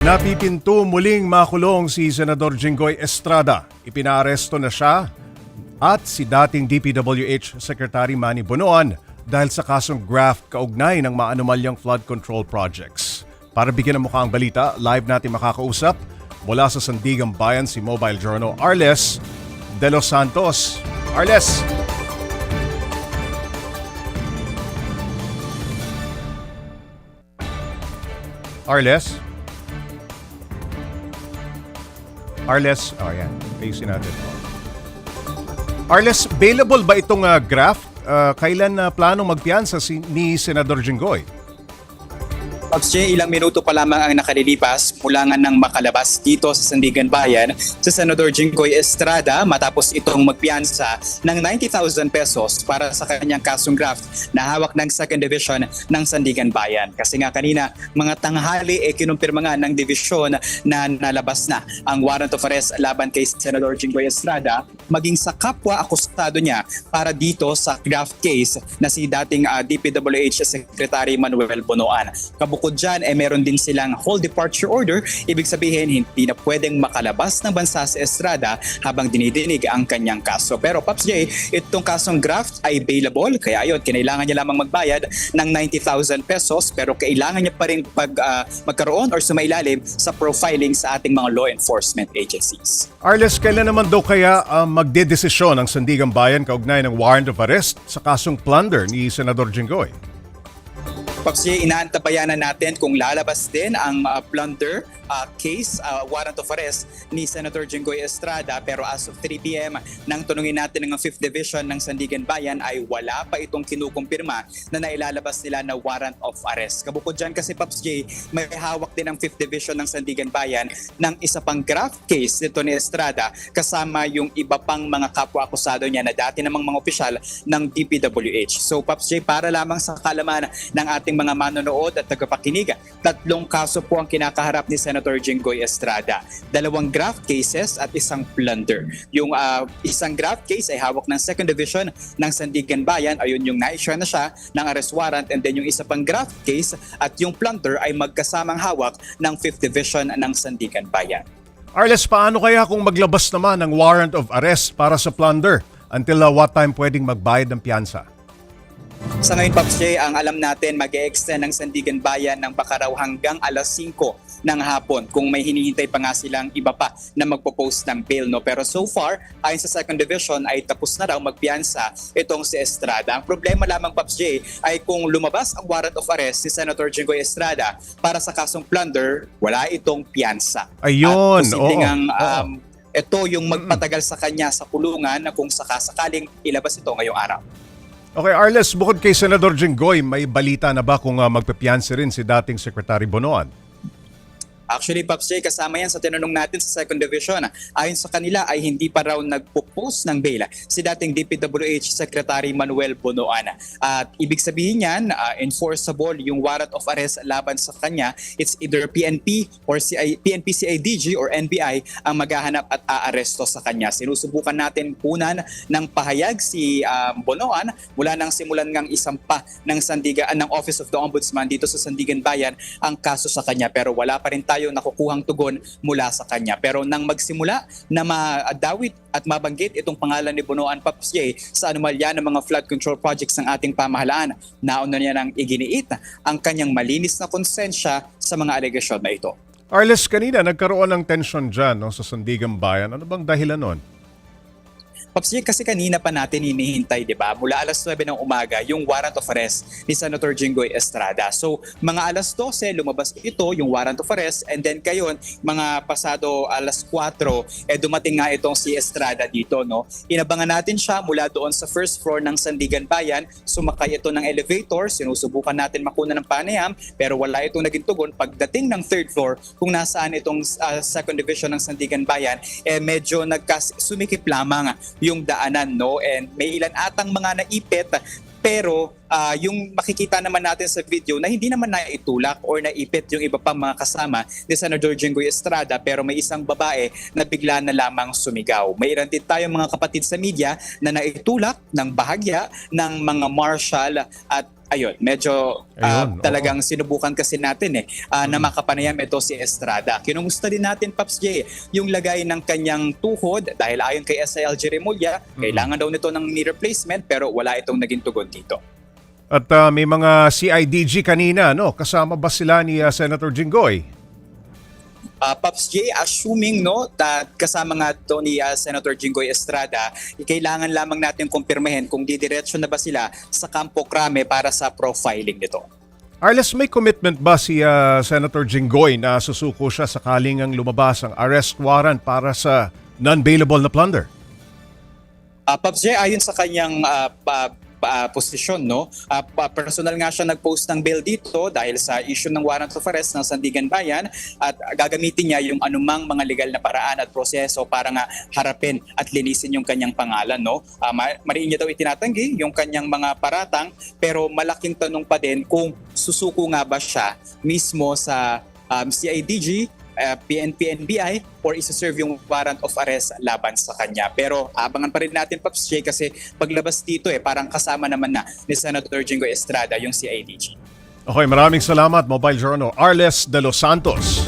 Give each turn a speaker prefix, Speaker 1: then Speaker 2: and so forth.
Speaker 1: Napipinto muling makulong si Senador Jinggoy Estrada. Ipinaaresto na siya at si dating DPWH Secretary Manny Bonoan dahil sa kasong graft kaugnay ng maanumalyang flood control projects. Para bigyan ng mukha ang balita, live natin makakausap mula sa Sandigan Bayan si Mobile Journal Arles De Los Santos. Arles! Arles, ayan, ayusin natin. Arles, available ba itong graft? Kailan planong magpiyansa ni Senador Jinggoy?
Speaker 2: Pops J, ilang minuto pa lamang ang nakalilipas mula nga nang makalabas dito sa Sandigan Bayan sa Senador Jinggoy Estrada matapos itong magpiyansa ng 90,000 pesos para sa kanyang kasong graft na hawak ng 2nd Division ng Sandigan Bayan. Kasi nga kanina, mga tanghali kinumpirma nga ng division na nalabas na ang warrant of arrest laban kay Senador Jinggoy Estrada maging sa kapwa akusado niya para dito sa graft case na si dating DPWH Secretary Manuel Bonoan. Bukod dyan, meron din silang whole departure order. Ibig sabihin, hindi na pwedeng makalabas ng bansa sa Estrada habang dinidinig ang kanyang kaso. Pero Pops J, itong kasong graft ay bailable. Kaya yun, kinailangan niya lamang magbayad ng 90,000 pesos pero kailangan niya pa rin magkaroon or sumailalim sa profiling sa ating mga law enforcement agencies.
Speaker 1: Arles, kailan naman daw kaya magdedesisyon ang Sandigan Bayan kaugnay ng warrant of arrest sa kasong plunder ni Senador Jinggoy?
Speaker 2: Pops J, inaantabayanan natin kung lalabas din ang plunder case, warrant of arrest ni Senator Jinggoy Estrada. Pero as of 3 p.m. nang tunungin natin ng 5th Division ng Sandigan Bayan ay wala pa itong kinukumpirma na nailalabas nila na warrant of arrest. Kabukod dyan kasi Pops J, may hawak din ang 5th Division ng Sandigan Bayan ng isa pang graft case nito ni Estrada kasama yung iba pang mga kapwa-akusado niya na dati namang mga opisyal ng DPWH. So Pops J, para lamang sa kalaman ng ating mga manonood at tagapakinig, 3 kaso po ang kinakaharap ni Senator Jinggoy Estrada. 2 graft cases at isang plunder. Yung isang graft case ay hawak ng 2nd Division ng Sandigan Bayan. Ayun yung na-issue na siya ng arrest warrant, and then yung isa pang graft case at yung plunder ay magkasamang hawak ng 5th Division ng Sandigan Bayan.
Speaker 1: Arles, paano kaya kung maglabas naman ng warrant of arrest para sa plunder? Until what time pwedeng magbayad ng piyansa?
Speaker 2: Sa ngayon, Pops J, ang alam natin, mag-e-extend ng Sandigan Bayan ng Bacaraw hanggang alas 5 ng hapon kung may hinihintay pa nga silang iba pa na magpo-post ng bail. No? Pero so far, ayon sa 2nd Division, ay tapos na raw magpiyansa itong si Estrada. Ang problema lamang, Pops J, ay kung lumabas ang warrant of arrest si Senator Jinggoy Estrada para sa kasong plunder, wala itong piyansa.
Speaker 1: Ayun,
Speaker 2: ito yung magpatagal sa kanya sa kulungan na kung sakasakaling ilabas ito ngayong araw.
Speaker 1: Okay, Arles, bukod kay Senador Jinggoy, may balita na ba kung magpapiyansa rin si dating Secretary Bonoan?
Speaker 2: Actually, Pops J, kasama yan sa tinanong natin sa 2nd Division. Ayon sa kanila ay hindi pa raw nagpo-post ng bail si dating DPWH Secretary Manuel Bonoan. At ibig sabihin yan, enforceable yung warrant of arrest laban sa kanya. It's either PNP or PNP-CIDG or NBI ang maghahanap at aaresto sa kanya. Sinusubukan natin kunan ng pahayag si Bonoan mula nang simulan ngang isampa ng ng Office of the Ombudsman dito sa Sandigan Bayan ang kaso sa kanya, pero wala pa rin tayo nakukuhang tugon mula sa kanya. Pero nang magsimula na madawit at mabanggit itong pangalan ni Bonoan, Pops J, sa anomalya ng mga flood control projects ng ating pamahalaan, nauna niya nang iginiit ang kanyang malinis na konsensya sa mga alegasyon na ito.
Speaker 1: Arles, kanina nagkaroon ng tension dyan sa Sandigan Bayan. Ano bang dahilan nun?
Speaker 2: Pops J, kasi kanina pa natin hinihintay, di ba? Mula alas 9 ng umaga, yung warrant of arrest ni Senator Jinggoy Estrada. So, mga alas 12, lumabas ito, yung warrant of arrest, and then kayon, mga pasado alas 4, dumating nga itong si Estrada dito, no? Inabangan natin siya mula doon sa first floor ng Sandigan Bayan, sumakay ito ng elevator, sinusubukan natin makuna ng panayam, pero wala itong naging tugon. Pagdating ng 3rd floor, kung nasaan itong 2nd Division ng Sandigan Bayan, medyo sumikip lamang yung daanan, no? And may ilan atang mga naipit, pero yung makikita naman natin sa video na hindi naman naitulak or naipit yung iba pang mga kasama ni Senator Jinggoy Estrada, pero may isang babae na bigla na lamang sumigaw. May ilan din tayong mga kapatid sa media na naitulak ng bahagya ng mga marshal at ayun, medyo
Speaker 1: Ayun,
Speaker 2: talagang sinubukan kasi natin na makapanayam ito si Estrada. Kinumusta din natin, Paps J, yung lagay ng kanyang tuhod dahil ayon kay SILG Remulla, kailangan daw nito ng knee replacement pero wala itong naging tugon dito.
Speaker 1: At may mga CIDG kanina, no? Kasama ba sila ni Senator Jinggoy?
Speaker 2: Paps J, assuming that kasama nga ito ni Senator Jinggoy Estrada, kailangan lamang natin kumpirmahin kung didiretso na ba sila sa Campo Crame para sa profiling nito.
Speaker 1: Arles, may commitment ba si Senator Jinggoy na susuko siya sakaling ang lumabas ang arrest warrant para sa non-bailable na plunder?
Speaker 2: Paps J, ayon sa kanyang posisyon, personal nga siya nag-post ng bill dito dahil sa issue ng warrant of arrest ng Sandigan Bayan at gagamitin niya yung anumang mga legal na paraan at proseso para nga harapin at linisin yung kanyang pangalan. Mariin niya daw itinatanggi yung kanyang mga paratang pero malaking tanong pa din kung susuko nga ba siya mismo sa CIDG, PNP, NBI or isa-serve yung warrant of arrest laban sa kanya. Pero abangan pa rin natin, Paps J, kasi paglabas dito parang kasama naman na ni Senator Jinggoy Estrada yung CIDG.
Speaker 1: Okay, maraming salamat, Mobile Journal. Arles de los Santos.